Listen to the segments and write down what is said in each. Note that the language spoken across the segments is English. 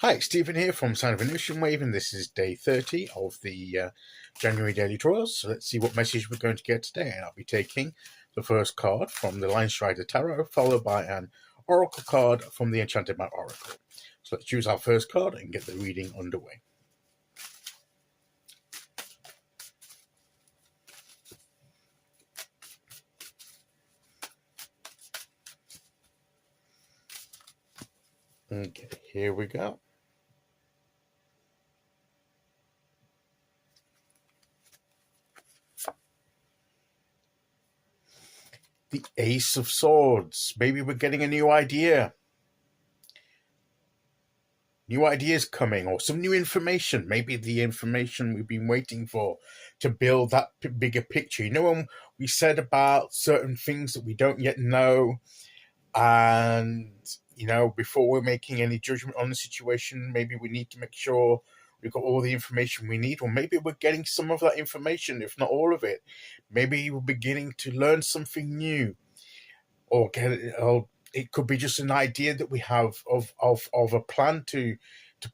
Hi, Stephen here from Sign of an Ocean Wave, and this is day 30 of the January daily draws. So let's see what message we're going to get today. And I'll be taking the first card from the Linestrider Tarot, followed by an Oracle card from the Enchanted Map Oracle. So let's choose our first card and get the reading underway. Okay, here we go. The Ace of Swords. Maybe we're getting a new idea. New ideas coming, or some new information. Maybe the information we've been waiting for to build that bigger picture. You know, when we said about certain things that we don't yet know, and you know, before we're making any judgment on the situation, maybe we need to make sure we've got all the information we need, or maybe we're getting some of that information, if not all of it. Maybe we're beginning to learn something new, or it could be just an idea that we have of a plan to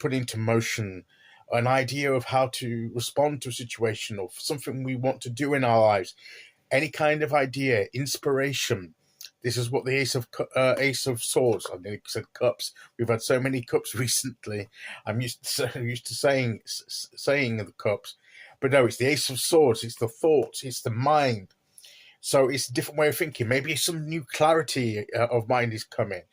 put into motion, an idea of how to respond to a situation, or something we want to do in our lives. Any kind of idea, inspiration. This is what the Ace of Swords. I nearly said cups. We've had so many cups recently. I'm used to saying the cups, but no, it's the Ace of Swords. It's the thoughts. It's the mind. So it's a different way of thinking. Maybe some new clarity of mind is coming.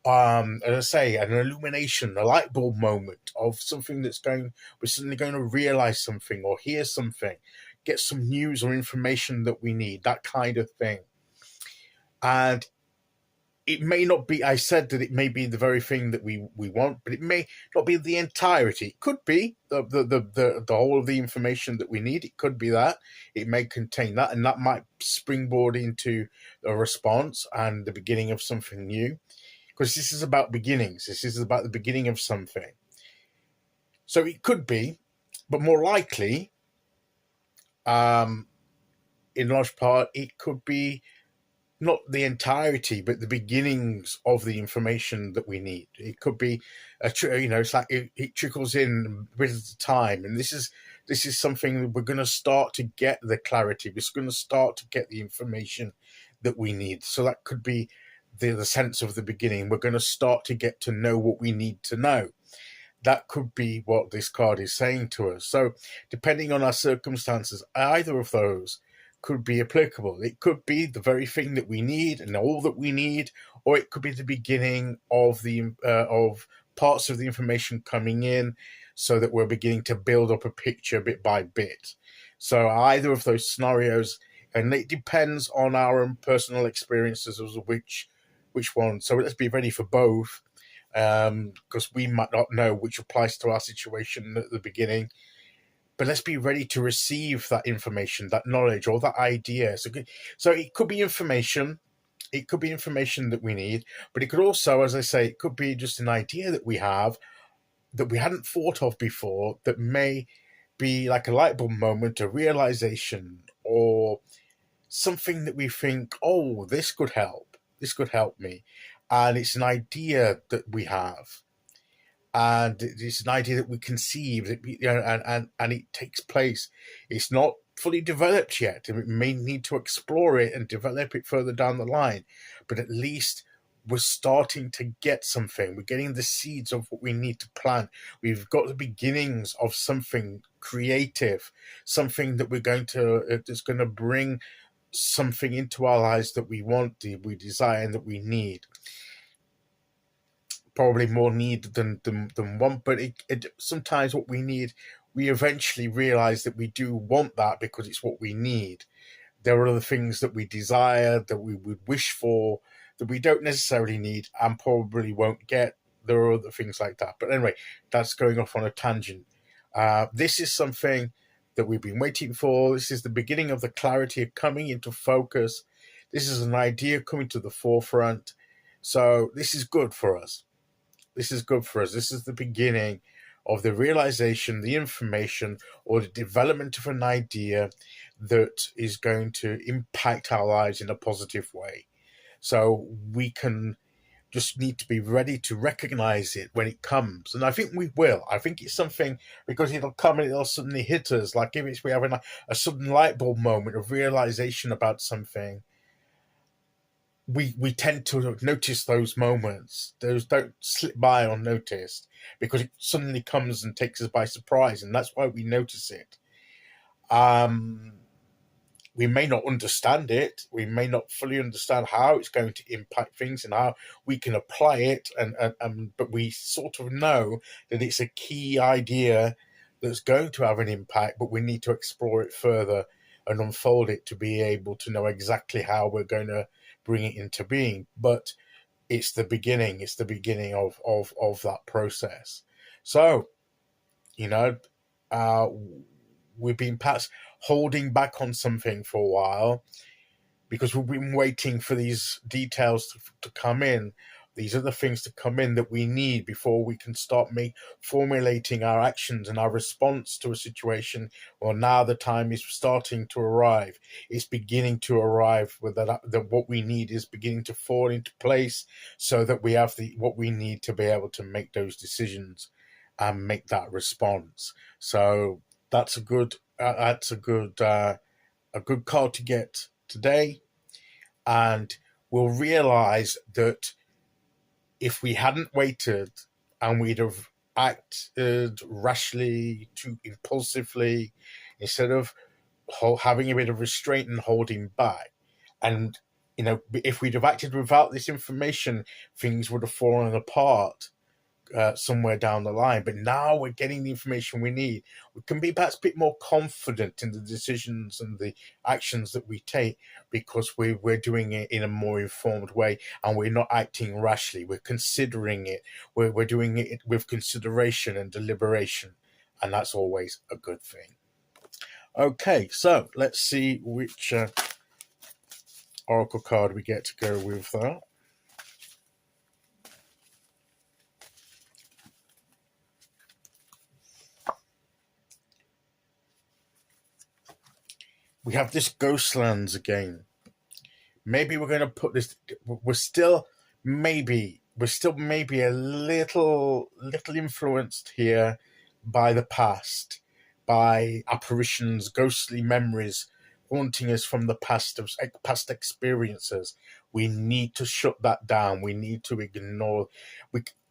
As I say, an illumination, a light bulb moment of something we're suddenly going to realize something or hear something, get some news or information that we need, that kind of thing. And it may not be, I said that it may be the very thing that we want, but it may not be the entirety. It could be the whole of the information that we need. It could be that. It may contain that, and that might springboard into a response and the beginning of something new. Because this is about beginnings. This is about the beginning of something. So it could be, but more likely, in large part, it could be not the entirety, but the beginnings of the information that we need. It could be, it's like it trickles in a bit at a time. And this is something that we're going to start to get the clarity. We're going to start to get the information that we need. So that could be the sense of the beginning. We're going to start to get to know what we need to know. That could be what this card is saying to us. So depending on our circumstances, either of those could be applicable. It could be the very thing that we need and all that we need, or it could be the beginning of of parts of the information coming in, so that we're beginning to build up a picture bit by bit. So either of those scenarios, and it depends on our own personal experiences as to which one. So let's be ready for both, because we might not know which applies to our situation at the beginning. But let's be ready to receive that information, that knowledge, or that idea. So it could be information. It could be information that we need, but it could also, as I say, it could be just an idea that we have that we hadn't thought of before, that may be like a light bulb moment, a realization, or something that we think, oh, this could help. This could help me. And it's an idea that we have. And it's an idea that we conceive, and it takes place. It's not fully developed yet, and we may need to explore it and develop it further down the line. But at least we're starting to get something. We're getting the seeds of what we need to plant. We've got the beginnings of something creative, something that that's going to bring something into our lives that we want, we desire, and that we need. Probably more need than want, but sometimes what we need, we eventually realize that we do want that because it's what we need. There are other things that we desire, that we would wish for, that we don't necessarily need and probably won't get. There are other things like that. But anyway, that's going off on a tangent. This is something that we've been waiting for. This is the beginning of the clarity coming into focus. This is an idea coming to the forefront. So this is good for us. This is good for us. This is the beginning of the realization, the information, or the development of an idea that is going to impact our lives in a positive way. So we can just need to be ready to recognize it when it comes. And I think we will. I think it's something, because it'll come and it'll suddenly hit us. Like if we have a sudden light bulb moment of realization about something, we tend to notice those moments. Those don't slip by unnoticed because it suddenly comes and takes us by surprise, and that's why we notice it. We may not understand it. We may not fully understand how it's going to impact things and how we can apply it. But we sort of know that it's a key idea that's going to have an impact, but we need to explore it further and unfold it to be able to know exactly how we're going to bring it into being. But it's the beginning. It's the beginning of that process. So, we've been perhaps holding back on something for a while because we've been waiting for these details to come in. These are the things to come in that we need before we can start formulating our actions and our response to a situation. Well, now the time is starting to arrive. It's beginning to arrive with that what we need is beginning to fall into place so that we have what we need to be able to make those decisions and make that response. So that's a good card to get today, and we'll realize that if we hadn't waited and we'd have acted rashly, too impulsively, instead of having a bit of restraint and holding back, and if we'd have acted without this information, things would have fallen apart somewhere down the line. But now we're getting the information we need. We can be perhaps a bit more confident in the decisions and the actions that we take because we're doing it in a more informed way and we're not acting rashly. We're considering it. We're doing it with consideration and deliberation, and that's always a good thing. Okay, so let's see which oracle card we get to go with that. We have this Ghostlands again. Maybe we're going to put this. We're still maybe a little influenced here by the past, by apparitions, ghostly memories haunting us from the past experiences. We need to shut that down. We need to ignore.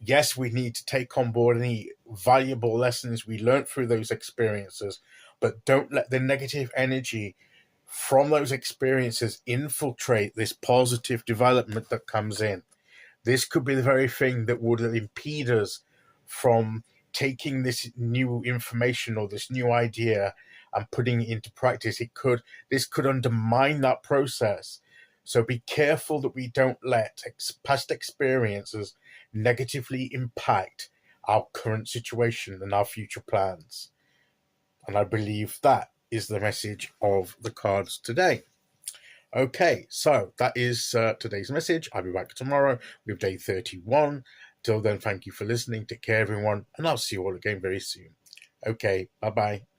Yes, we need to take on board any valuable lessons we learned through those experiences, but don't let the negative energy from those experiences infiltrate this positive development that comes in. This could be the very thing that would impede us from taking this new information or this new idea and putting it into practice. This could undermine that process. So be careful that we don't let past experiences negatively impact our current situation and our future plans. And I believe that is the message of the cards today. Okay, so that is today's message. I'll be back tomorrow with day 31. Till then, thank you for listening. Take care, everyone, and I'll see you all again very soon. Okay, bye-bye.